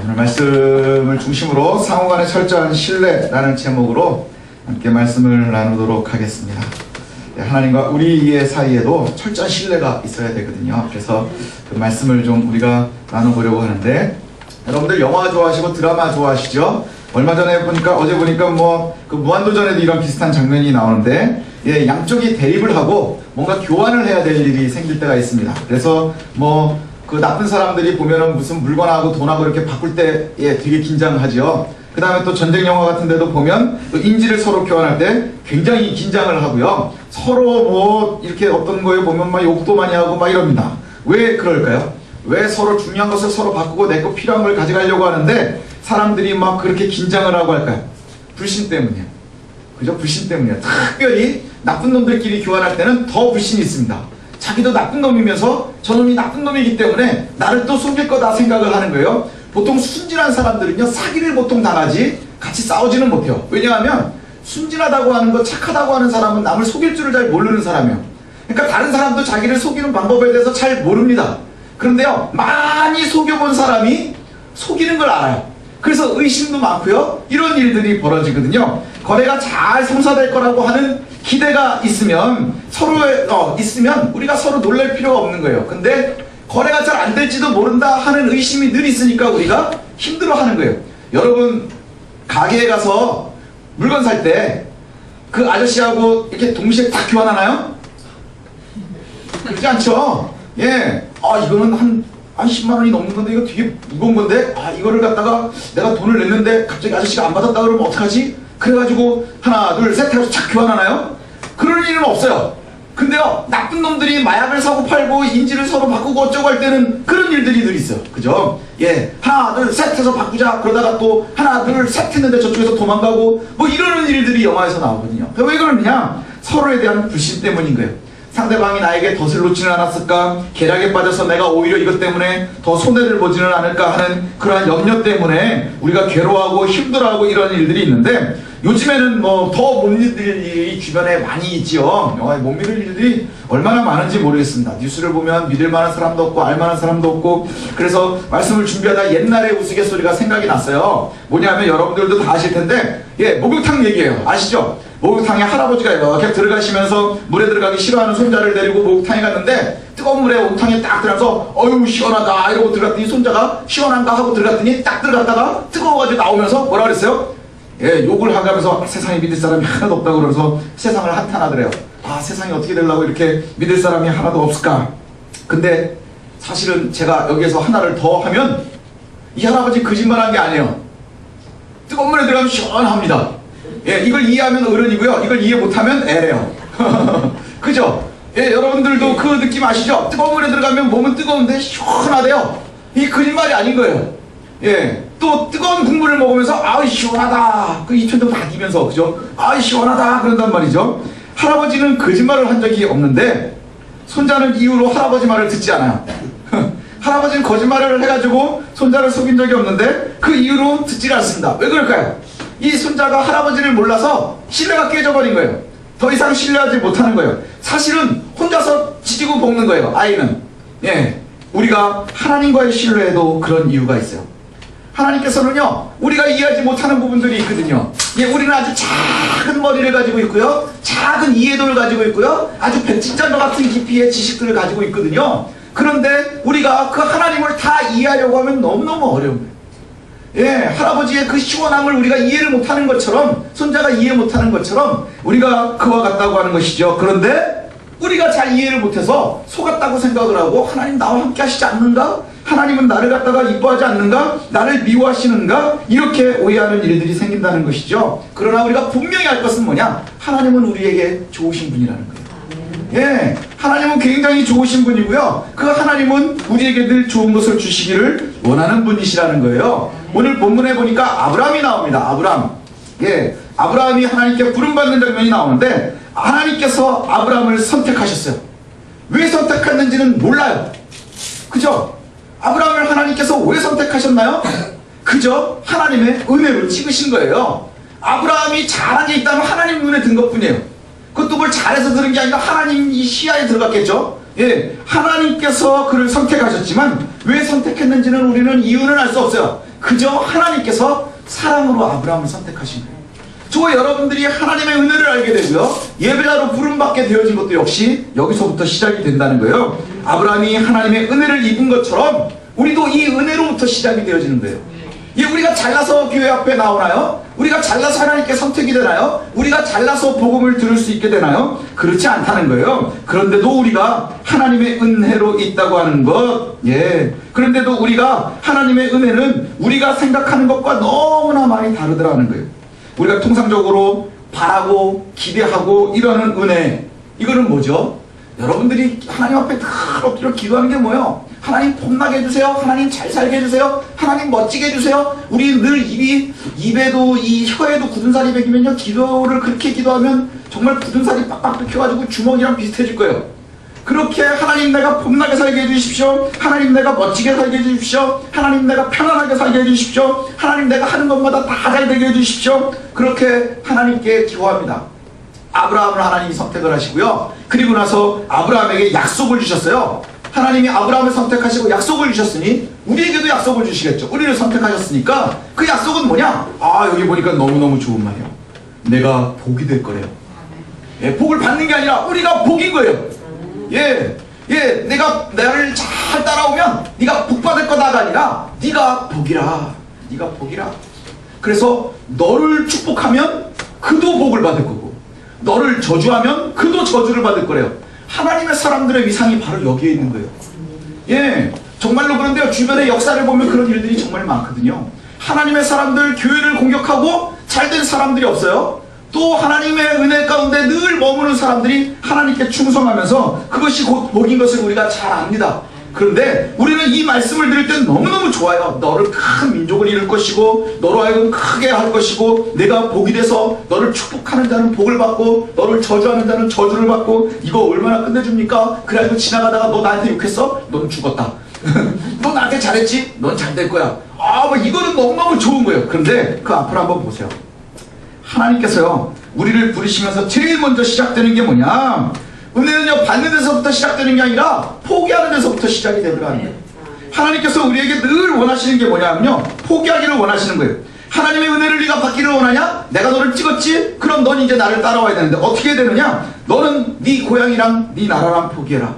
오늘 말씀을 중심으로 상호간의 철저한 신뢰라는 제목으로 함께 말씀을 나누도록 하겠습니다. 하나님과 우리의 사이에도 철저한 신뢰가 있어야 되거든요. 그래서 그 말씀을 좀 우리가 나눠보려고 하는데, 여러분들 영화 좋아하시고 드라마 좋아하시죠? 얼마 전에 보니까, 어제 보니까 그 무한도전에도 이런 비슷한 장면이 나오는데, 양쪽이 대립을 하고 뭔가 교환을 해야 될 일이 생길 때가 있습니다. 그래서 그 나쁜 사람들이 보면은 무슨 물건하고 돈하고 이렇게 바꿀 때 되게 긴장하죠. 그 다음에 또 전쟁 영화 같은 데도 보면 또 인지를 서로 교환할 때 굉장히 긴장을 하고요. 서로 이렇게 어떤 거에 보면 막 욕도 많이 하고 막 이럽니다. 왜 그럴까요? 왜 서로 중요한 것을 서로 바꾸고 내 거 필요한 걸 가져가려고 하는데 사람들이 막 그렇게 긴장을 하고 할까요? 불신 때문이에요. 그죠? 불신 때문이에요. 특별히 나쁜 놈들끼리 교환할 때는 더 불신이 있습니다. 자기도 나쁜 놈이면서 저놈이 나쁜 놈이기 때문에 나를 또 속일 거다 생각을 하는 거예요. 보통 순진한 사람들은요, 사기를 보통 당하지 같이 싸우지는 못해요. 왜냐하면 순진하다고 하는 거, 착하다고 하는 사람은 남을 속일 줄을 잘 모르는 사람이에요. 그러니까 다른 사람도 자기를 속이는 방법에 대해서 잘 모릅니다. 그런데요, 많이 속여본 사람이 속이는 걸 알아요. 그래서 의심도 많고요, 이런 일들이 벌어지거든요. 거래가 잘 성사될 거라고 하는 기대가 있으면 있으면 우리가 서로 놀랄 필요가 없는 거예요. 근데 거래가 잘 안 될지도 모른다 하는 의심이 늘 있으니까 우리가 힘들어 하는 거예요. 여러분, 가게에 가서 물건 살 때 그 아저씨하고 이렇게 동시에 딱 교환하나요? 그렇지 않죠? 이거는 한 10만 원이 넘는 건데 이거 되게 무거운 건데 이거를 갖다가 내가 돈을 냈는데 갑자기 아저씨가 안 받았다 그러면 어떡하지? 그래가지고 하나 둘 셋 해서 착 교환하나요? 그럴 일은 없어요. 근데요, 나쁜 놈들이 마약을 사고 팔고 인지를 서로 바꾸고 어쩌고 할 때는 그런 일들이 늘 있어요. 그죠? 하나 둘 셋 해서 바꾸자 그러다가 또 하나 둘 셋 했는데 저쪽에서 도망가고 이러는 일들이 영화에서 나오거든요. 왜 그러느냐? 서로에 대한 불신 때문인 거예요. 상대방이 나에게 덫을 놓지는 않았을까? 계략에 빠져서 내가 오히려 이것 때문에 더 손해를 보지는 않을까 하는 그러한 염려 때문에 우리가 괴로워하고 힘들어하고 이런 일들이 있는데, 요즘에는 더 못 믿을 일이 주변에 많이 있지요. 영화에 못 믿을 일들이 얼마나 많은지 모르겠습니다. 뉴스를 보면 믿을 만한 사람도 없고 알 만한 사람도 없고, 그래서 말씀을 준비하다 옛날에 우스갯소리가 생각이 났어요. 뭐냐면 여러분들도 다 아실 텐데, 목욕탕 얘기예요. 아시죠? 목욕탕에 할아버지가 이렇게 들어가시면서 물에 들어가기 싫어하는 손자를 데리고 목욕탕에 갔는데, 뜨거운 물에 목욕탕에 딱 들어가서 어휴 시원하다 이러고 들어갔더니 손자가 시원한가 하고 들어갔더니 딱 들어갔다가 뜨거워가지고 나오면서 뭐라 그랬어요? 욕을 하면서 세상에 믿을 사람이 하나도 없다고 그러면서 세상을 한탄하더래요. 세상이 어떻게 되려고 이렇게 믿을 사람이 하나도 없을까? 근데 사실은 제가 여기에서 하나를 더 하면 이 할아버지 거짓말한 게 아니에요. 뜨거운 물에 들어가면 시원합니다. 이걸 이해하면 어른이고요, 이걸 이해 못하면 애래요. 그죠? 여러분들도 그 느낌 아시죠? 뜨거운 물에 들어가면 몸은 뜨거운데 시원하대요. 이 거짓말이 아닌 거예요. 또 뜨거운 국물을 먹으면서 시원하다 그 입천도 다 기면서, 그죠? 시원하다 그런단 말이죠. 할아버지는 거짓말을 한 적이 없는데 손자는 이후로 할아버지 말을 듣지 않아요. 할아버지는 거짓말을 해가지고 손자를 속인 적이 없는데 그 이후로 듣질 않습니다. 왜 그럴까요? 이 손자가 할아버지를 몰라서 신뢰가 깨져버린 거예요. 더 이상 신뢰하지 못하는 거예요. 사실은 혼자서 지지고 볶는 거예요, 아이는. 우리가 하나님과의 신뢰에도 그런 이유가 있어요. 하나님께서는요, 우리가 이해하지 못하는 부분들이 있거든요. 우리는 아주 작은 머리를 가지고 있고요, 작은 이해도를 가지고 있고요, 아주 백진장과 같은 깊이의 지식들을 가지고 있거든요. 그런데 우리가 그 하나님을 다 이해하려고 하면 너무너무 어려운 거예요. 할아버지의 그 시원함을 우리가 이해를 못하는 것처럼, 손자가 이해 못하는 것처럼 우리가 그와 같다고 하는 것이죠. 그런데 우리가 잘 이해를 못해서 속았다고 생각을 하고, 하나님 나와 함께 하시지 않는가? 하나님은 나를 갖다가 이뻐하지 않는가? 나를 미워하시는가? 이렇게 오해하는 일들이 생긴다는 것이죠. 그러나 우리가 분명히 알 것은 뭐냐? 하나님은 우리에게 좋으신 분이라는 거예요. 하나님은 굉장히 좋으신 분이고요, 그 하나님은 우리에게 늘 좋은 것을 주시기를 원하는 분이시라는 거예요. 오늘 본문에 보니까 아브라함이 나옵니다. 아브라함이 하나님께 부름받는 장면이 나오는데, 하나님께서 아브라함을 선택하셨어요. 왜 선택했는지는 몰라요. 그죠? 아브라함을 하나님께서 왜 선택하셨나요? 그저 하나님의 은혜로 찍으신 거예요. 아브라함이 잘한 게 있다면 하나님 눈에 든 것뿐이에요. 그것도 뭘 잘해서 들은 게 아니라 하나님 이 시야에 들어갔겠죠. 하나님께서 그를 선택하셨지만 왜 선택했는지는 우리는 이유는 알 수 없어요. 그저 하나님께서 사랑으로 아브라함을 선택하신 거예요. 저 여러분들이 하나님의 은혜를 알게 되고요, 예배자로 부름받게 되어진 것도 역시 여기서부터 시작이 된다는 거예요. 아브라함이 하나님의 은혜를 입은 것처럼 우리도 이 은혜로부터 시작이 되어지는 거예요. 예, 우리가 잘나서 교회 앞에 나오나요? 우리가 잘나서 하나님께 선택이 되나요? 우리가 잘나서 복음을 들을 수 있게 되나요? 그렇지 않다는 거예요. 그런데도 우리가 하나님의 은혜로 있다고 하는 것, 예, 그런데도 우리가 하나님의 은혜는 우리가 생각하는 것과 너무나 많이 다르더라는 거예요. 우리가 통상적으로 바라고 기대하고 이러는 은혜, 이거는 뭐죠? 여러분들이 하나님 앞에 늘 엎드려 기도하는 게 뭐예요? 하나님 폼나게 해주세요. 하나님 잘 살게 해주세요. 하나님 멋지게 해주세요. 우리 늘 입에도 이 혀에도 굳은 살이 배기면요, 기도를 그렇게 기도하면 정말 굳은 살이 빡빡 뺏겨가지고 주먹이랑 비슷해질 거예요. 그렇게 하나님 내가 폼나게 살게 해주십시오. 하나님 내가 멋지게 살게 해주십시오. 하나님 내가 편안하게 살게 해주십시오. 하나님 내가 하는 것마다 다 잘 되게 해주십시오. 그렇게 하나님께 기도합니다. 아브라함을 하나님이 선택을 하시고요, 그리고 나서 아브라함에게 약속을 주셨어요. 하나님이 아브라함을 선택하시고 약속을 주셨으니 우리에게도 약속을 주시겠죠. 우리를 선택하셨으니까 그 약속은 뭐냐? 아, 여기 보니까 너무너무 좋은 말이에요. 내가 복이 될 거래요. 예, 복을 받는 게 아니라 우리가 복인 거예요. 예, 내가 나를 잘 따라오면 네가 복 받을 거다가 아니라 네가 복이라, 네가 복이라. 그래서 너를 축복하면 그도 복을 받을 거고, 너를 저주하면 그도 저주를 받을 거래요. 하나님의 사람들의 위상이 바로 여기에 있는 거예요. 예, 정말로 그런데요, 주변의 역사를 보면 그런 일들이 정말 많거든요. 하나님의 사람들, 교회를 공격하고 잘된 사람들이 없어요. 또 하나님의 은혜 가운데 늘 머무는 사람들이 하나님께 충성하면서 그것이 곧 복인 것을 우리가 잘 압니다. 그런데 우리는 이 말씀을 들을 때 너무너무 좋아요. 너를 큰 민족을 이룰 것이고 너로 하여금 크게 할 것이고 내가 복이 돼서 너를 축복하는 자는 복을 받고 너를 저주하는 자는 저주를 받고, 이거 얼마나 끝내줍니까? 그래가지고 지나가다가 너 나한테 욕했어? 넌 죽었다. 너 나한테 잘했지? 넌 잘 될 거야. 아, 뭐 이거는 너무너무 좋은 거예요. 그런데 그 앞으로 한번 보세요. 하나님께서요, 우리를 부르시면서 제일 먼저 시작되는 게 뭐냐? 은혜는요, 받는 데서부터 시작되는 게 아니라 포기하는 데서부터 시작이 되더라는 거예요. 하나님께서 우리에게 늘 원하시는 게 뭐냐면요, 포기하기를 원하시는 거예요. 하나님의 은혜를 네가 받기를 원하냐? 내가 너를 찍었지? 그럼 넌 이제 나를 따라와야 되는데 어떻게 해야 되느냐? 너는 네 고향이랑 네 나라랑 포기해라.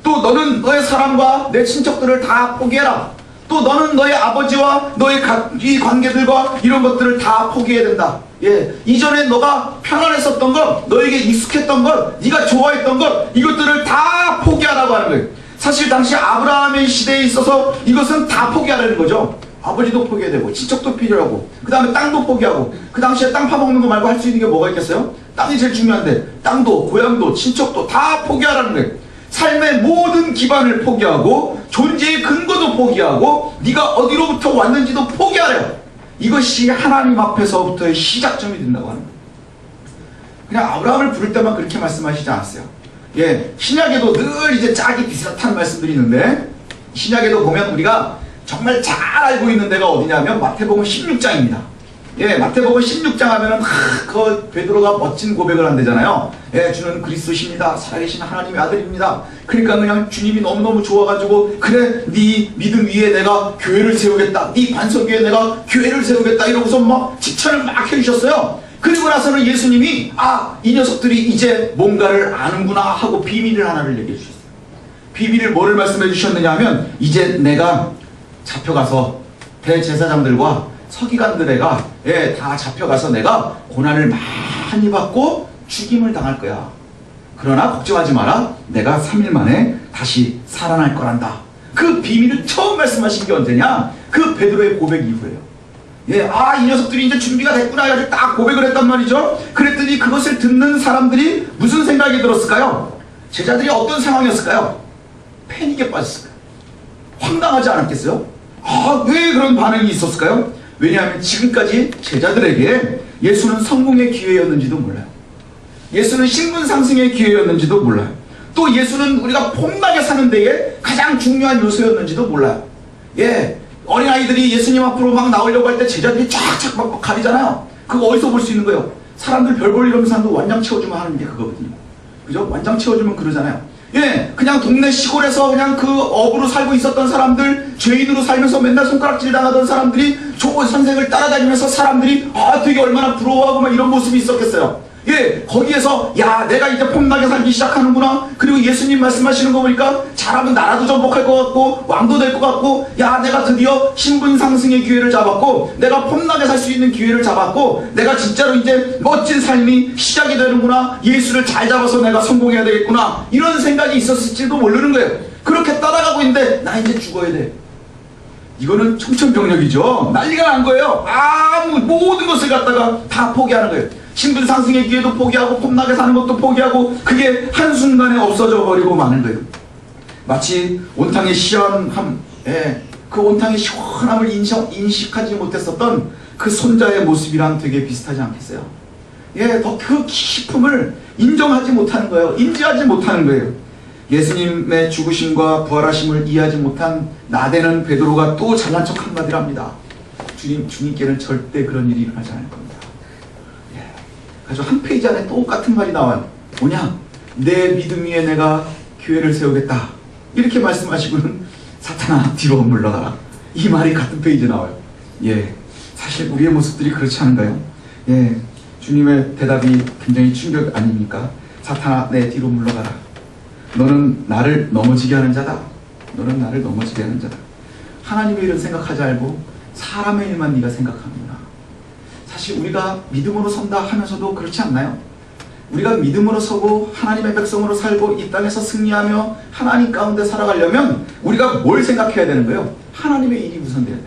또 너는 너의 사람과 내 친척들을 다 포기해라. 또 너는 너의 아버지와 너의 이 관계들과 이런 것들을 다 포기해야 된다. 예, 이전에 너가 편안했었던 것, 너에게 익숙했던 것, 네가 좋아했던 것, 이것들을 다 포기하라고 하는 거예요. 사실 당시 아브라함의 시대에 있어서 이것은 다 포기하라는 거죠. 아버지도 포기해야 되고 친척도 필요하고 그 다음에 땅도 포기하고, 그 당시에 땅 파먹는 거 말고 할 수 있는 게 뭐가 있겠어요? 땅이 제일 중요한데 땅도 고향도 친척도 다 포기하라는 거예요. 삶의 모든 기반을 포기하고 존재의 근거도 포기하고 네가 어디로부터 왔는지도 포기하래요. 이것이 하나님 앞에서부터의 시작점이 된다고 하는 거예요. 그냥 아브라함을 부를 때만 그렇게 말씀하시지 않았어요. 예, 신약에도 늘 이제 짝이 비슷한 말씀들이 있는데, 신약에도 보면 우리가 정말 잘 알고 있는 데가 어디냐면 마태복음 16장입니다. 예, 마태복음 16장 하면은 그 베드로가 멋진 고백을 한대잖아요. 예, 주는 그리스도십니다. 살아계신 하나님의 아들입니다. 그러니까 그냥 주님이 너무너무 좋아가지고, 그래, 네 믿음 위에 내가 교회를 세우겠다, 네 반석 위에 내가 교회를 세우겠다, 이러고서 막 칭찬을 막 해주셨어요. 그리고 나서는 예수님이 이 녀석들이 이제 뭔가를 아는구나 하고 비밀을 하나를 얘기해 주셨어요. 비밀을 뭐를 말씀해 주셨느냐 하면, 이제 내가 잡혀가서 대제사장들과 서기관들에가 다 잡혀가서 내가 고난을 많이 받고 죽임을 당할 거야. 그러나 걱정하지 마라. 내가 3일 만에 다시 살아날 거란다. 그 비밀을 처음 말씀하신 게 언제냐? 그 베드로의 고백 이후에요. 예, 이 녀석들이 이제 준비가 됐구나 해가지고 딱 고백을 했단 말이죠. 그랬더니 그것을 듣는 사람들이 무슨 생각이 들었을까요? 제자들이 어떤 상황이었을까요? 패닉에 빠졌을까요? 황당하지 않았겠어요? 왜 그런 반응이 있었을까요? 왜냐하면 지금까지 제자들에게 예수는 성공의 기회였는지도 몰라요. 예수는 신분 상승의 기회였는지도 몰라요. 또 예수는 우리가 폼나게 사는 데에 가장 중요한 요소였는지도 몰라요. 예, 어린아이들이 예수님 앞으로 막 나오려고 할 때 제자들이 쫙쫙 막 가리잖아요. 그거 어디서 볼 수 있는 거예요? 사람들 별 볼 일 없는 사람도 완장 채워주면 하는 게 그거거든요. 그죠? 완장 채워주면 그러잖아요. 예, 그냥 동네 시골에서 그냥 그 업으로 살고 있었던 사람들, 죄인으로 살면서 맨날 손가락질 당하던 사람들이 조 선생을 따라다니면서 사람들이 되게 얼마나 부러워하고 막 이런 모습이 있었겠어요. 예, 거기에서 야, 내가 이제 폼나게 살기 시작하는구나. 그리고 예수님 말씀하시는 거 보니까 잘하면 나라도 정복할 것 같고 왕도 될 것 같고, 야, 내가 드디어 신분 상승의 기회를 잡았고, 내가 폼나게 살 수 있는 기회를 잡았고, 내가 진짜로 이제 멋진 삶이 시작이 되는구나. 예수를 잘 잡아서 내가 성공해야 되겠구나. 이런 생각이 있었을지도 모르는 거예요. 그렇게 따라가고 있는데 나 이제 죽어야 돼. 이거는 청천벽력이죠. 난리가 난 거예요. 모든 것을 갖다가 다 포기하는 거예요. 신분 상승의 기회도 포기하고 폼나게 사는 것도 포기하고, 그게 한순간에 없어져 버리고 마는 거예요. 마치 온탕의 시원함, 그 온탕의 시원함을 인식하지 못했었던 그 손자의 모습이랑 되게 비슷하지 않겠어요? 예, 더 그 기품을 인정하지 못하는 거예요. 인지하지 못하는 거예요. 예수님의 죽으심과 부활하심을 이해하지 못한 나대는 베드로가 또 잘난 척 한마디를 합니다. 주님께는 절대 그런 일이 일어나지 않을 겁니다. 아주 한 페이지 안에 똑같은 말이 나와요. 뭐냐? 내 믿음 위에 내가 교회를 세우겠다. 이렇게 말씀하시고는 사탄아 뒤로 물러가라. 이 말이 같은 페이지에 나와요. 예, 사실 우리의 모습들이 그렇지 않은가요? 예, 주님의 대답이 굉장히 충격 아닙니까? 사탄아 내 뒤로 물러가라. 너는 나를 넘어지게 하는 자다. 너는 나를 넘어지게 하는 자다. 하나님의 일은 생각하지 말고 사람의 일만 네가 생각하는구나. 사실 우리가 믿음으로 선다 하면서도 그렇지 않나요? 우리가 믿음으로 서고 하나님의 백성으로 살고 이 땅에서 승리하며 하나님 가운데 살아가려면 우리가 뭘 생각해야 되는 거예요? 하나님의 일이 우선돼야 돼요.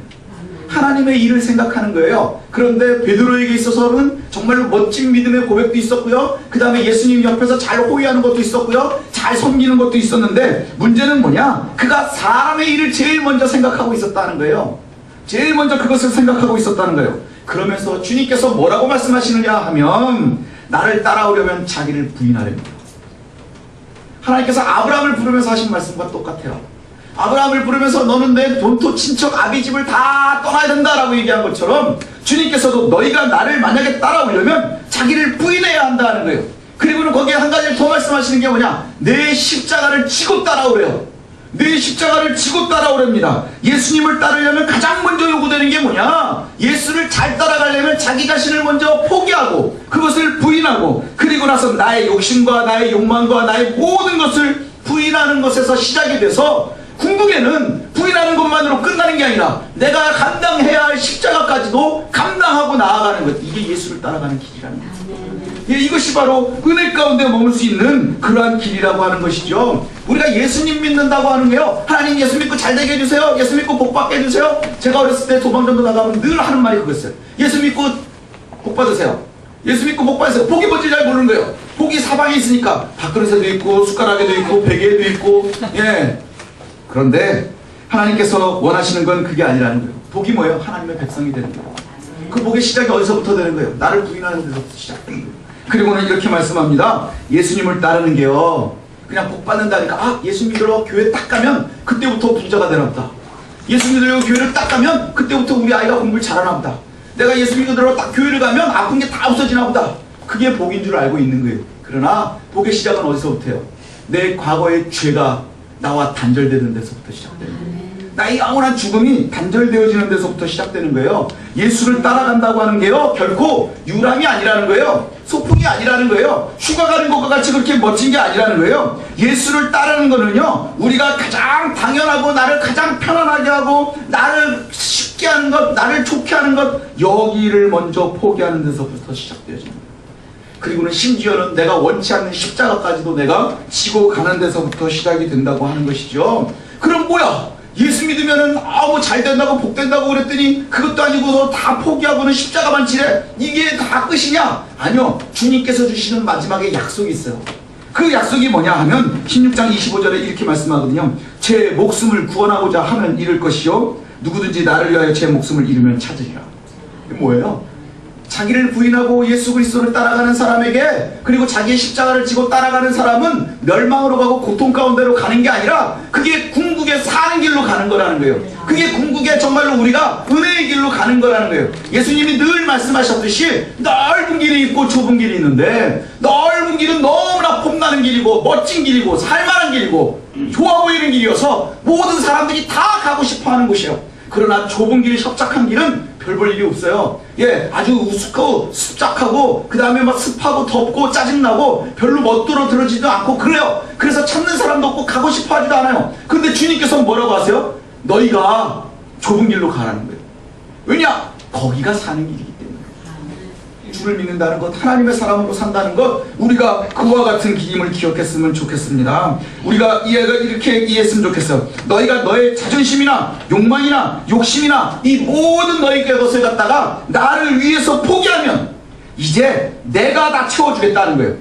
하나님의 일을 생각하는 거예요. 그런데 베드로에게 있어서는 정말로 멋진 믿음의 고백도 있었고요. 그 다음에 예수님 옆에서 잘 호위하는 것도 있었고요. 잘 섬기는 것도 있었는데, 문제는 뭐냐? 그가 사람의 일을 제일 먼저 생각하고 있었다는 거예요. 제일 먼저 그것을 생각하고 있었다는 거예요. 그러면서 주님께서 뭐라고 말씀하시느냐 하면, 나를 따라오려면 자기를 부인하렵니다. 하나님께서 아브라함을 부르면서 하신 말씀과 똑같아요. 아브라함을 부르면서 너는 내 본토 친척 아비집을 다 떠나야 된다라고 얘기한 것처럼, 주님께서도 너희가 나를 만약에 따라오려면 자기를 부인해야 한다는 거예요. 그리고는 거기에 한 가지를 더 말씀하시는 게 뭐냐? 내 십자가를 지고 따라오래요. 내 십자가를 지고 따라오랍니다. 예수님을 따르려면 가장 먼저 요구되는 게 뭐냐? 예수를 잘 따라가려면 자기 자신을 먼저 포기하고 그것을 부인하고, 그리고 나서 나의 욕심과 나의 욕망과 나의 모든 것을 부인하는 것에서 시작이 돼서, 궁극에는 부인하는 것만으로 끝나는 게 아니라 내가 감당해야 할 십자가까지도 감당하고 나아가는 것. 이게 예수를 따라가는 길이라는 거죠. 예, 이것이 바로 은혜 가운데 머물 수 있는 그러한 길이라고 하는 것이죠. 우리가 예수님 믿는다고 하는 게요, 하나님 예수 믿고 잘 되게 해주세요, 예수 믿고 복 받게 해주세요. 제가 어렸을 때 도망전도 나가면 늘 하는 말이 그거였어요. 예수 믿고 복 받으세요. 예수 믿고 복 받으세요. 복이 뭔지 잘 모르는 거예요. 복이 사방에 있으니까 밥그릇에도 있고 숟가락에도 있고 베개에도 있고. 예. 그런데 하나님께서 원하시는 건 그게 아니라는 거예요. 복이 뭐예요? 하나님의 백성이 되는 거예요. 그 복의 시작이 어디서부터 되는 거예요? 나를 부인하는 데서부터 시작되는 거예요. 그리고는 이렇게 말씀합니다. 예수님을 따르는 게요, 그냥 복 받는다니까, 예수 믿으러 교회 딱 가면 그때부터 부자가 되나 보다. 예수 믿으러 교회를 딱 가면 그때부터 우리 아이가 공부를 잘하나 보다. 내가 예수 믿으러 딱 교회를 가면 아픈 게 다 없어지나 보다. 그게 복인 줄 알고 있는 거예요. 그러나 복의 시작은 어디서부터요? 내 과거의 죄가 나와 단절되는 데서부터 시작되는 거예요. 나의 영원한 죽음이 단절되어지는 데서부터 시작되는 거예요. 예수를 따라간다고 하는 게요, 결코 유람이 아니라는 거예요. 소풍이 아니라는 거예요. 휴가 가는 것과 같이 그렇게 멋진 게 아니라는 거예요. 예수를 따르는 거는요, 우리가 가장 당연하고 나를 가장 편안하게 하고 나를 쉽게 하는 것, 나를 좋게 하는 것, 여기를 먼저 포기하는 데서부터 시작되어지는 거예요. 그리고는 심지어는 내가 원치 않는 십자가까지도 내가 지고 가는 데서부터 시작이 된다고 하는 것이죠. 그럼 뭐야? 예수 믿으면은 뭐 잘 된다고 복 된다고 그랬더니 그것도 아니고 다 포기하고는 십자가만 지래? 이게 다 끝이냐? 아니요. 주님께서 주시는 마지막에 약속이 있어요. 그 약속이 뭐냐 하면 16장 25절에 이렇게 말씀하거든요. 제 목숨을 구원하고자 하면 잃을 것이요, 누구든지 나를 위하여 제 목숨을 잃으면 찾으리라. 이게 뭐예요? 자기를 부인하고 예수 그리스도를 따라가는 사람에게, 그리고 자기의 십자가를 지고 따라가는 사람은 멸망으로 가고 고통 가운데로 가는 게 아니라 그게 궁극에 사는 길로 가는 거라는 거예요. 그게 궁극에 정말로 우리가 은혜의 길로 가는 가는 거라는 거예요. 예수님이 늘 말씀하셨듯이 넓은 길이 있고 좁은 길이 있는데, 넓은 길은 너무나 폼나는 길이고 멋진 길이고 살만한 길이고 좋아 보이는 길이어서 모든 사람들이 다 가고 싶어하는 곳이에요. 그러나 좁은 길, 협착한 길은 별 볼 일이 없어요. 예, 아주 우습고 습작하고 그 다음에 막 습하고 덥고 짜증나고 별로 멋들어 들어지도 않고 그래요. 그래서 찾는 사람도 없고 가고 싶어 하지도 않아요. 근데 주님께서 뭐라고 하세요? 너희가 좁은 길로 가라는 거예요. 왜냐? 거기가 사는 길이기 때문에. 주를 믿는다는 것, 하나님의 사람으로 산다는 것, 우리가 그와 같은 길임을 기억했으면 좋겠습니다. 우리가 이렇게 이해했으면 좋겠어요. 너희가 너의 자존심이나 욕망이나 욕심이나 이 모든 너희 것을 갖다가 나를 위해서 포기하면 이제 내가 다 채워주겠다는 거예요.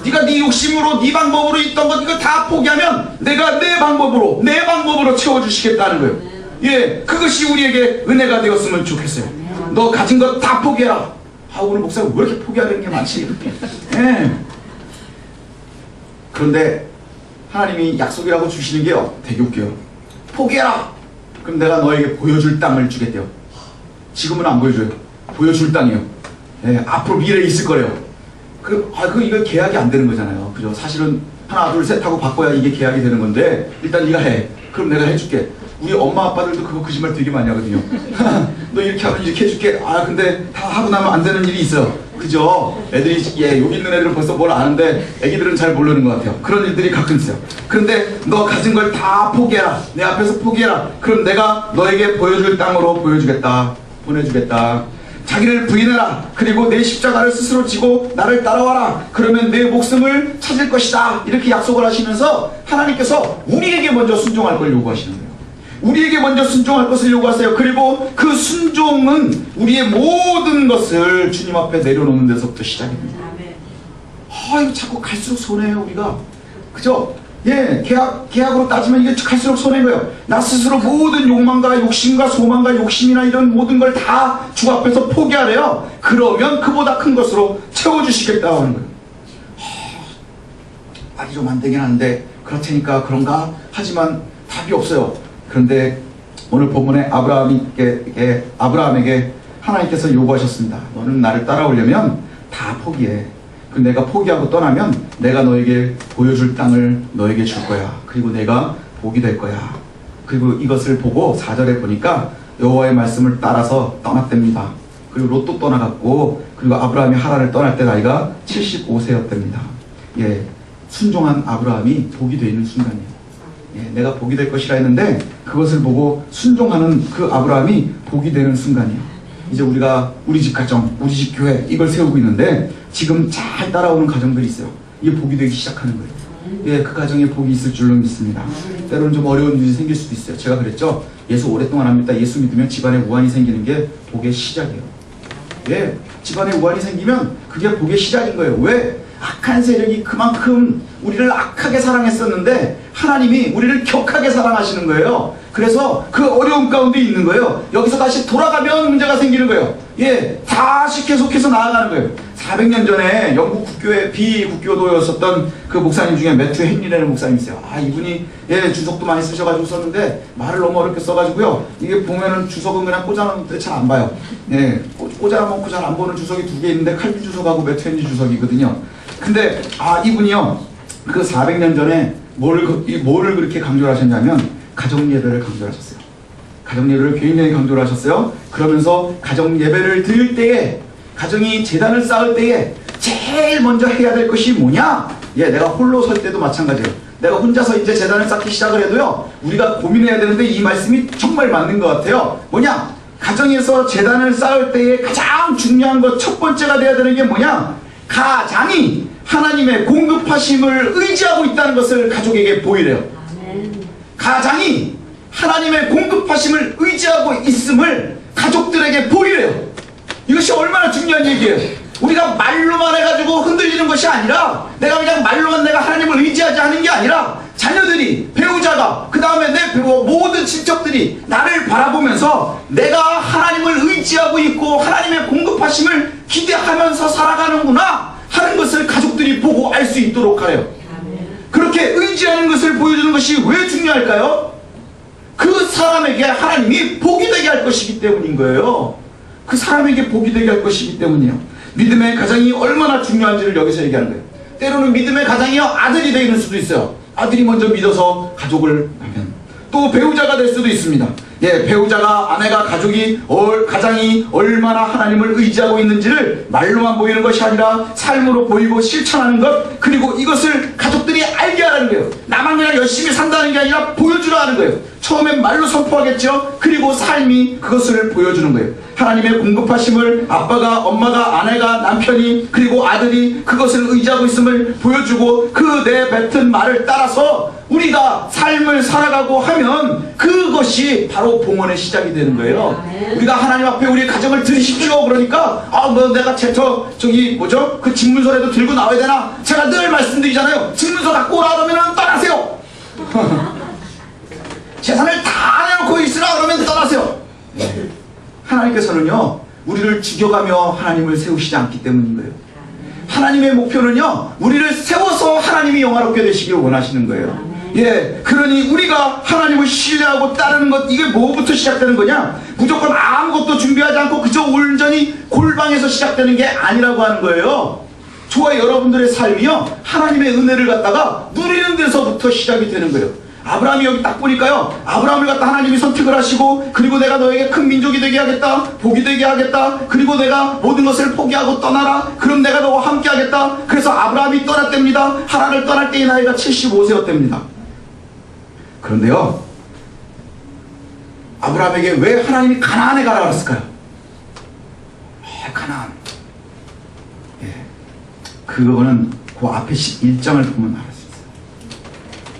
네가 네 욕심으로 네 방법으로 있던 것 이거 다 포기하면 내가 내 방법으로 채워주시겠다는 거예요. 예, 그것이 우리에게 은혜가 되었으면 좋겠어요. 너 가진 것 다 포기해라. 오늘 목사가 왜 이렇게 포기하려는 게 많지? 예. 그런데 하나님이 약속이라고 주시는 게요, 되게 웃겨요. 포기해라. 그럼 내가 너에게 보여줄 땅을 주겠대요. 지금은 안 보여줘요. 보여줄 땅이에요. 예, 앞으로 미래에 있을 거래요. 이거 계약이 안 되는 거잖아요. 그죠? 사실은 하나, 둘, 셋 하고 바꿔야 이게 계약이 되는 건데, 일단 네가 해. 그럼 내가 해줄게. 우리 엄마 아빠들도 그거 거짓말 되게 많이 하거든요. 너 이렇게 하면 이렇게 해줄게. 근데 다 하고 나면 안 되는 일이 있어요. 그죠? 애들이, 여기 있는 애들은 벌써 뭘 아는데 애기들은 잘 모르는 것 같아요. 그런 일들이 가끔 있어요. 그런데 너 가진 걸 다 포기해라. 내 앞에서 포기해라. 그럼 내가 너에게 보여줄 땅으로 보내주겠다. 자기를 부인해라. 그리고 내 십자가를 스스로 지고 나를 따라와라. 그러면 내 목숨을 찾을 것이다. 이렇게 약속을 하시면서 하나님께서 우리에게 먼저 순종할 걸 요구하시는 거예요. 우리에게 먼저 순종할 것을 요구하세요. 그리고 그 순종은 우리의 모든 것을 주님 앞에 내려놓는 데서부터 시작입니다. 이거 자꾸 갈수록 손해요, 우리가. 그죠? 예, 계약으로 따지면 이게 갈수록 손해인 거예요. 나 스스로 모든 욕망과 욕심과 소망과 욕심이나 이런 모든 걸 다 주 앞에서 포기하래요. 그러면 그보다 큰 것으로 채워주시겠다고 하는 거예요. 말이 좀 안 되긴 하는데 그렇다니까 그런가? 하지만 답이 없어요. 그런데 오늘 본문에 아브라함에게 하나님께서 요구하셨습니다. 너는 나를 따라오려면 다 포기해. 그 내가 포기하고 떠나면 내가 너에게 보여줄 땅을 너에게 줄 거야. 그리고 내가 복이 될 거야. 그리고 이것을 보고 4절에 보니까 여호와의 말씀을 따라서 떠났답니다. 그리고 롯도 떠나갔고, 그리고 아브라함이 하란을 떠날 때 나이가 75세였답니다. 예, 순종한 아브라함이 복이 되는 순간이에요. 예, 내가 복이 될 것이라 했는데 그것을 보고 순종하는 그 아브라함이 복이 되는 순간이에요. 이제 우리가 우리 집 가정, 우리 집 교회 이걸 세우고 있는데 지금 잘 따라오는 가정들이 있어요. 이게 복이 되기 시작하는 거예요. 예, 그 가정에 복이 있을 줄로 믿습니다. 때로는 좀 어려운 일이 생길 수도 있어요. 제가 그랬죠. 예수 오랫동안 합니다. 예수 믿으면 집안에 우환이 생기는 게 복의 시작이에요. 예, 집안에 우환이 생기면 그게 복의 시작인 거예요. 왜? 악한 세력이 그만큼 우리를 악하게 사랑했었는데 하나님이 우리를 격하게 사랑하시는 거예요. 그래서 그 어려움 가운데 있는 거예요. 여기서 다시 돌아가면 문제가 생기는 거예요. 예, 다시 계속해서 나아가는 거예요. 400년 전에 영국 국교의 비국교도였었던 그 목사님 중에 매튜 헨리라는 목사님이 있어요. 이분이 주석도 많이 쓰셔가지고 썼는데 말을 너무 어렵게 써가지고요. 이게 보면은 주석은 그냥 꽂아놓는데 잘 안 봐요. 예, 꽂아놓고 잘 안 보는 주석이 2개 있는데 칼빈 주석하고 매튜 헨리 주석이거든요. 근데 이분이요, 그 400년 전에 뭐를 그렇게 강조를 하셨냐면 가정 예배를 강조를 하셨어요. 가정 예배를 굉장히 강조를 하셨어요. 그러면서 가정 예배를 드릴 때에, 가정이 재단을 쌓을 때에 제일 먼저 해야 될 것이 뭐냐? 예, 내가 홀로 설 때도 마찬가지예요. 내가 혼자서 이제 재단을 쌓기 시작을 해도요, 우리가 고민해야 되는데 이 말씀이 정말 맞는 것 같아요. 뭐냐? 가정에서 재단을 쌓을 때에 가장 중요한 것 첫 번째가 돼야 되는 게 뭐냐? 가장이 하나님의 공급하심을 의지하고 있다는 것을 가족에게 보이래요. 가장이 하나님의 공급하심을 의지하고 있음을 가족들에게 보이래요. 이것이 얼마나 중요한 얘기예요. 우리가 말로만 해가지고 흔들리는 것이 아니라, 내가 그냥 말로만 내가 하나님을 의지하지 않은 게 아니라, 자녀들이, 배우자가, 그 다음에 내 모든 친척들이 나를 바라보면서 내가 하나님을 의지하고 있고 하나님의 공급하심을 기대하면서 살아가는구나 하는 것을 가족들이 보고 알 수 있도록 하래요. 그렇게 의지하는 것을 보여주는 것이 왜 중요할까요? 그 사람에게 하나님이 복이 되게 할 것이기 때문인 거예요. 그 사람에게 복이 되게 할 것이기 때문이에요. 믿음의 가장이 얼마나 중요한지를 여기서 얘기하는 거예요. 때로는 믿음의 가장이요, 아들이 되는 수도 있어요. 아들이 먼저 믿어서 가족을 하면. 또 배우자가 될 수도 있습니다. 예, 배우자가, 아내가, 가장이 얼마나 하나님을 의지하고 있는지를 말로만 보이는 것이 아니라 삶으로 보이고 실천하는 것, 그리고 이것을 가족들이 알게 하라는 거예요. 나만 그냥 열심히 산다는 게 아니라 보여주라 하는 거예요. 처음엔 말로 선포하겠죠. 그리고 삶이 그것을 보여주는 거예요. 하나님의 공급하심을 아빠가, 엄마가, 아내가, 남편이, 그리고 아들이 그것을 의지하고 있음을 보여주고 그 내뱉은 말을 따라서 우리가 삶을 살아가고 하면 그것이 바로 봉헌의 시작이 되는 거예요. 우리가 하나님 앞에 우리 가정을 드리십시오. 그러니까 내가 그 집문서라도 들고 나와야 되나? 제가 늘 말씀드리잖아요. 집문서 갖고 오라 그러면 떠나세요. 재산을 다 내놓고 있으라 그러면 떠나세요. 하나님께서는요, 우리를 죽여가며 하나님을 세우시지 않기 때문인 거예요. 하나님의 목표는요, 우리를 세워서 하나님이 영화롭게 되시길 원하시는 거예요. 예, 그러니 우리가 하나님을 신뢰하고 따르는 것, 이게 뭐부터 시작되는 거냐? 무조건 아무것도 준비하지 않고 그저 온전히 골방에서 시작되는 게 아니라고 하는 거예요. 저와 여러분들의 삶이요, 하나님의 은혜를 갖다가 누리는 데서부터 시작이 되는 거예요. 아브라함이 여기 딱 보니까요, 아브라함을 갖다 하나님이 선택을 하시고, 그리고 내가 너에게 큰 민족이 되게 하겠다, 복이 되게 하겠다, 그리고 내가 모든 것을 포기하고 떠나라, 그럼 내가 너와 함께 하겠다. 그래서 아브라함이 떠났답니다. 하란을 떠날 때의 나이가 75세였답니다. 그런데요, 아브라함에게 왜 하나님이 가나안에 가라 그랬을까요? 가나안. 예, 그거는 그 앞에 11장을 보면 알아요.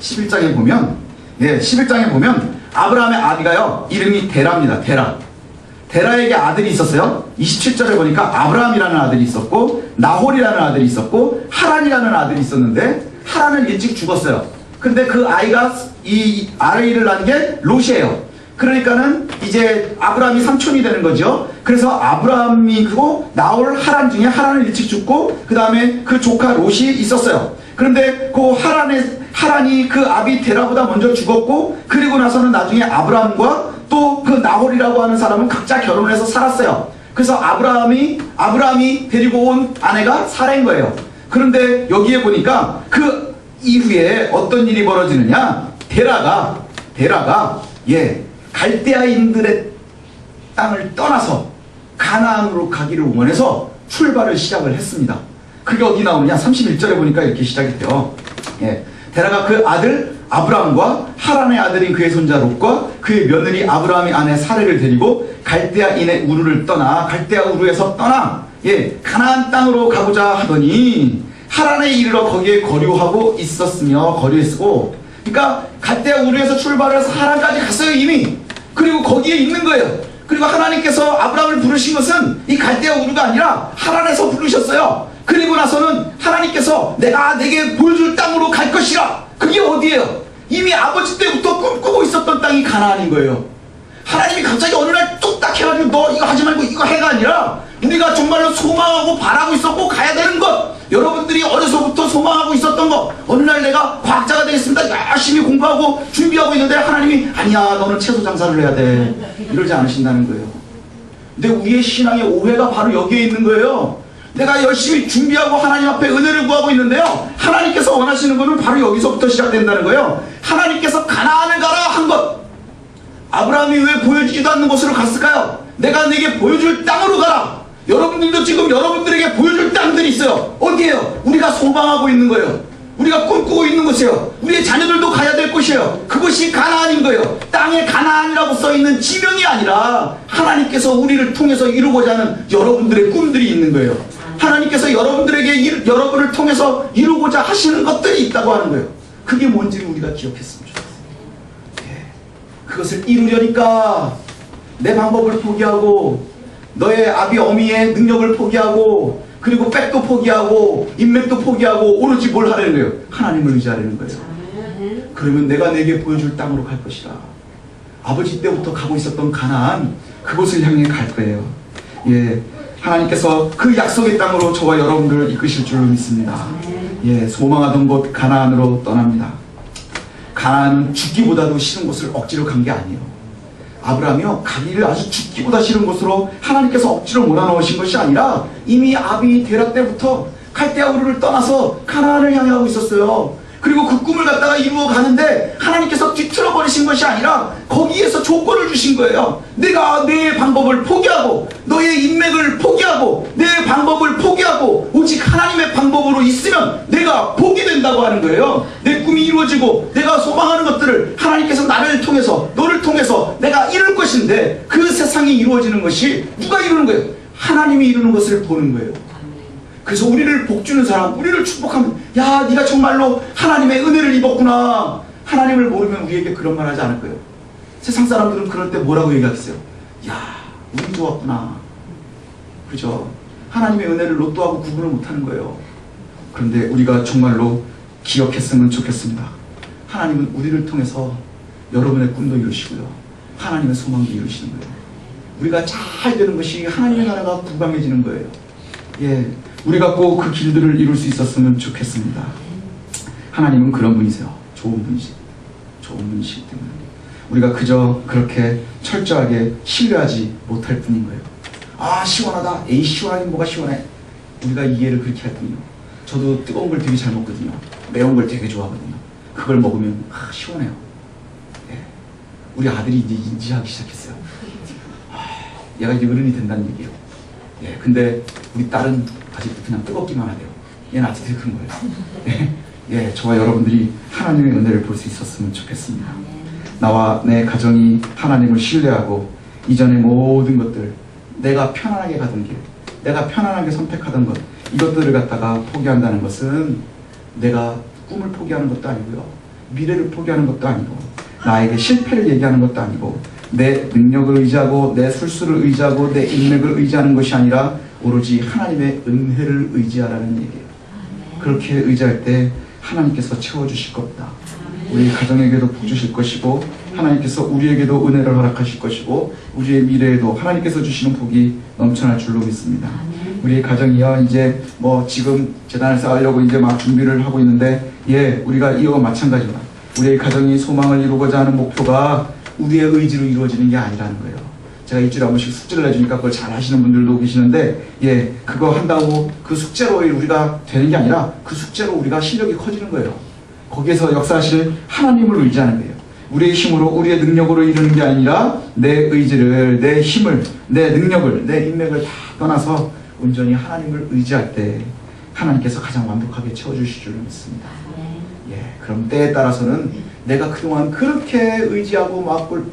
11장에 보면, 11장에 보면 아브라함의 아비가요, 이름이 데라입니다. 데라에게 아들이 있었어요. 27절에 보니까 아브라함이라는 아들이 있었고, 나홀이라는 아들이 있었고, 하란이라는 아들이 있었는데, 하란은 일찍 죽었어요. 근데 그 아이가, 이 아이를 낳은 게 롯이에요. 그러니까는 이제 아브라함이 삼촌이 되는 거죠. 그래서 아브라함이고 나홀, 하란 중에 하란은 일찍 죽고, 그 다음에 그 조카 롯이 있었어요. 그런데 그 하란이 그 아비 데라보다 먼저 죽었고, 그리고 나서는 나중에 아브라함과 또 그 나홀이라고 하는 사람은 각자 결혼을 해서 살았어요. 그래서 아브라함이 데리고 온 아내가 사라인 거예요. 그런데 여기에 보니까 그 이후에 어떤 일이 벌어지느냐, 데라가 갈대아인들의 땅을 떠나서 가나안으로 가기를 원해서 출발을 시작을 했습니다. 그게 어디 나오느냐, 31절에 보니까 이렇게 시작이 돼요. 데라가 그 아들 아브라함과 하란의 아들인 그의 손자 롯과 그의 며느리 아브라함의 아내 사레를 데리고 갈대아인의 우르를 떠나, 갈대아 우르에서 떠나 가나안 땅으로 가고자 하더니 하란에 이르러 거기에 거류했고, 그러니까 갈대아 우르에서 출발을 해서 하란까지 갔어요 이미. 그리고 거기에 있는 거예요. 그리고 하나님께서 아브라함을 부르신 것은 이 갈대아 우르가 아니라 하란에서 부르셨어요. 그리고 나서는 하나님께서 내가 내게 보여줄 땅으로 갈 것이라. 그게 어디예요? 이미 아버지 때부터 꿈꾸고 있었던 땅이 가나안인 거예요. 하나님이 갑자기 어느 날 뚝딱 해가지고 너 이거 하지 말고 이거 해가 아니라, 우리가 정말로 소망하고 바라고 있었고 가야 되는 것, 여러분들이 어려서부터 소망하고 있었던 것, 어느 날 내가 과학자가 되겠습니다, 열심히 공부하고 준비하고 있는데 하나님이 아니야, 너는 채소 장사를 해야 돼, 이러지 않으신다는 거예요. 근데 우리의 신앙의 오해가 바로 여기에 있는 거예요. 내가 열심히 준비하고 하나님 앞에 은혜를 구하고 있는데요, 하나님께서 원하시는 것은 바로 여기서부터 시작된다는 거예요. 하나님께서 가나안을 가라 한 것, 아브라함이 왜 보여주지도 않는 곳으로 갔을까요? 내가 내게 보여줄 땅으로 가라. 여러분들도 지금 여러분들에게 보여줄 땅들이 있어요. 어디에요? 우리가 소망하고 있는 거예요. 우리가 꿈꾸고 있는 곳이에요. 우리의 자녀들도 가야 될 곳이에요. 그것이 가나안인 거예요. 땅에 가나안이라고 써있는 지명이 아니라 하나님께서 우리를 통해서 이루고자 하는 여러분들의 꿈들이 있는 거예요. 하나님께서 여러분을 통해서 이루고자 하시는 것들이 있다고 하는 거예요. 그게 뭔지를 우리가 기억했으면 좋겠어요. 그것을 이루려니까 내 방법을 포기하고, 너의 아비 어미의 능력을 포기하고, 그리고 백도 포기하고, 인맥도 포기하고, 오로지 뭘 하려는 거예요? 하나님을 의지하려는 거예요. 그러면 내가 내게 보여줄 땅으로 갈 것이라. 아버지 때부터 가고 있었던 가나안, 그곳을 향해 갈 거예요. 하나님께서 그 약속의 땅으로 저와 여러분들을 이끄실 줄로 믿습니다. 소망하던 곳 가나안으로 떠납니다. 가나안은 죽기보다도 싫은 곳을 억지로 간 게 아니에요. 아브라함이요, 가기를 아주 죽기보다 싫은 곳으로 하나님께서 억지로 몰아넣으신 것이 아니라 이미 아비 데라 때부터 갈대아 우르를 떠나서 가나안을 향해 가고 있었어요. 그리고 그 꿈을 갖다가 이루어 가는데 하나님께서 뒤틀어 버리신 것이 아니라 거기에서 조건을 주신 거예요. 내가 내 방법을 포기하고 너의 인맥을 포기하고 내 방법을 포기하고 오직 하나님의 방법으로 있으면 내가 복이 된다고 하는 거예요. 내 꿈이 이루어지고 내가 소망하는 것들을 하나님께서 나를 통해서 너를 통해서 내가 이룰 것인데 그 세상이 이루어지는 것이 누가 이루는 거예요? 하나님이 이루는 것을 보는 거예요. 그래서 우리를 복주는 사람, 우리를 축복하면 야, 네가 정말로 하나님의 은혜를 입었구나. 하나님을 모르면 우리에게 그런 말 하지 않을 거예요. 세상 사람들은 그럴 때 뭐라고 얘기하겠어요? 야, 운이 좋았구나. 그죠? 하나님의 은혜를 로또하고 구분을 못하는 거예요. 그런데 우리가 정말로 기억했으면 좋겠습니다. 하나님은 우리를 통해서 여러분의 꿈도 이루시고요, 하나님의 소망도 이루시는 거예요. 우리가 잘 되는 것이 하나님의 나라가 부강해지는 거예요. 예, 우리가 꼭 그 길들을 이룰 수 있었으면 좋겠습니다. 하나님은 그런 분이세요. 좋은 분이시기 때문에 우리가 그저 그렇게 철저하게 신뢰하지 못할 뿐인 거예요. 아, 시원하다. 에이, 시원하긴 뭐가 시원해. 우리가 이해를 그렇게 할 뿐이요. 저도 뜨거운 걸 되게 잘 먹거든요. 매운 걸 되게 좋아하거든요. 그걸 먹으면 시원해요. 예. 우리 아들이 이제 인지하기 시작했어요. 얘가 이제 어른이 된다는 얘기예요. 예, 근데 우리 딸은 아직도 그냥 뜨겁기만 하대요. 얘는 아직도 그런 거예요. 예, 저와 여러분들이 하나님의 은혜를 볼 수 있었으면 좋겠습니다. 나와 내 가정이 하나님을 신뢰하고 이전의 모든 것들, 내가 편안하게 가던 길, 내가 편안하게 선택하던 것, 이것들을 갖다가 포기한다는 것은 내가 꿈을 포기하는 것도 아니고요, 미래를 포기하는 것도 아니고, 나에게 실패를 얘기하는 것도 아니고, 내 능력을 의지하고 내 술수를 의지하고 내 인맥을 의지하는 것이 아니라 오로지 하나님의 은혜를 의지하라는 얘기예요. 그렇게 의지할 때 하나님께서 채워주실 겁니다. 우리 가정에게도 복 주실 것이고, 하나님께서 우리에게도 은혜를 허락하실 것이고, 우리의 미래에도 하나님께서 주시는 복이 넘쳐날 줄로 믿습니다. 우리 가정이요, 이제 뭐 지금 재단을 쌓으려고 이제 막 준비를 하고 있는데, 예, 우리가 이와 마찬가지로 우리의 가정이 소망을 이루고자 하는 목표가 우리의 의지로 이루어지는 게 아니라는 거예요. 제가 일주일에 한 번씩 숙제를 해주니까 그걸 잘 하시는 분들도 계시는데, 예, 그거 한다고 그 숙제로 우리가 되는 게 아니라 그 숙제로 우리가 실력이 커지는 거예요. 거기에서 역사하실 하나님을 의지하는 거예요. 우리의 힘으로, 우리의 능력으로 이루는 게 아니라 내 의지를, 내 힘을, 내 능력을, 내 인맥을 다 떠나서 온전히 하나님을 의지할 때 하나님께서 가장 완벽하게 채워주실 줄 믿습니다. 예, 그럼 때에 따라서는 내가 그동안 그렇게 의지하고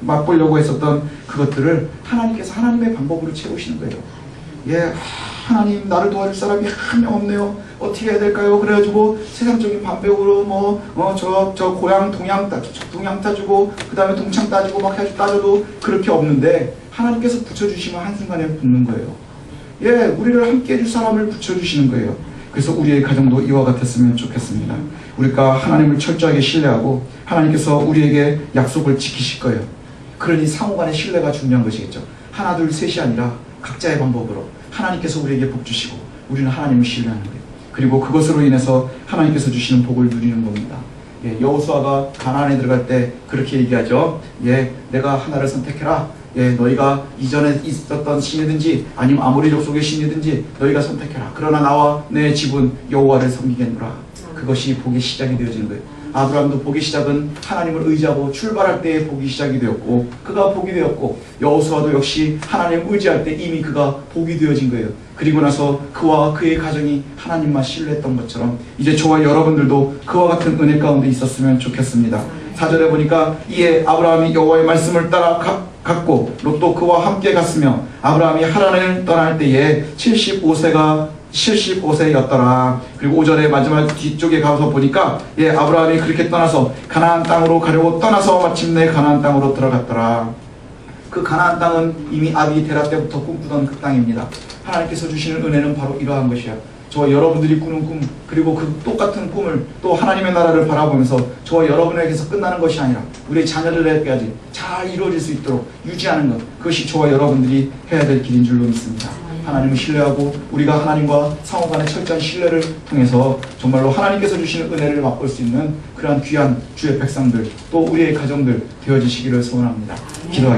맛보려고 했었던 그것들을 하나님께서 하나님의 방법으로 채우시는 거예요. 예, 하나님, 나를 도와줄 사람이 한 명 없네요. 어떻게 해야 될까요? 그래가지고 세상적인 반백으로 저 고향 동양 따주고 그 다음에 동창 따지고 막 해가지고 따져도 그렇게 없는데 하나님께서 붙여주시면 한순간에 붙는 거예요. 예, 우리를 함께 해줄 사람을 붙여주시는 거예요. 그래서 우리의 가정도 이와 같았으면 좋겠습니다. 우리가 하나님을 철저하게 신뢰하고 하나님께서 우리에게 약속을 지키실 거예요. 그러니 상호간의 신뢰가 중요한 것이겠죠. 하나, 둘, 셋이 아니라 각자의 방법으로 하나님께서 우리에게 복 주시고 우리는 하나님을 신뢰하는 거예요. 그리고 그것으로 인해서 하나님께서 주시는 복을 누리는 겁니다. 예, 여호수아가 가나안에 들어갈 때 그렇게 얘기하죠. 예, 내가 하나를 선택해라. 예, 너희가 이전에 있었던 신이든지 아니면 아모리 족속의 신이든지 너희가 선택해라. 그러나 나와 내 집은 여호와를 섬기겠노라. 그것이 복의 시작이 되어지는 거예요. 아브라함도 복의 시작은 하나님을 의지하고 출발할 때의 복이 시작이 되었고, 그가 복이 되었고, 여호수아도 역시 하나님을 의지할 때 이미 그가 복이 되어진 거예요. 그리고 나서 그와 그의 가정이 하나님만 신뢰했던 것처럼 이제 저와 여러분들도 그와 같은 은혜 가운데 있었으면 좋겠습니다. 4절에 보니까 이에 아브라함이 여호와의 말씀을 따라 갔고 롯도 그와 함께 갔으며 아브라함이 하란을 떠날 때에 75세였더라. 그리고 5절의 마지막 뒤쪽에 가서 보니까 예, 아브라함이 그렇게 떠나서 가나안 땅으로 가려고 떠나서 마침내 가나안 땅으로 들어갔더라. 그 가나안 땅은 이미 아비 데라 때부터 꿈꾸던 그 땅입니다. 하나님께서 주시는 은혜는 바로 이러한 것이야. 저와 여러분들이 꾸는 꿈, 그리고 그 똑같은 꿈을 또 하나님의 나라를 바라보면서 저와 여러분에게서 끝나는 것이 아니라 우리 자녀들에게까지 잘 이루어질 수 있도록 유지하는 것, 그것이 저와 여러분들이 해야 될 길인 줄로 믿습니다. 하나님을 신뢰하고 우리가 하나님과 상호 간의 철저한 신뢰를 통해서 정말로 하나님께서 주시는 은혜를 맛볼 수 있는 그러한 귀한 주의 백성들 또 우리의 가정들 되어지시기를 소원합니다. 기도하겠습니다.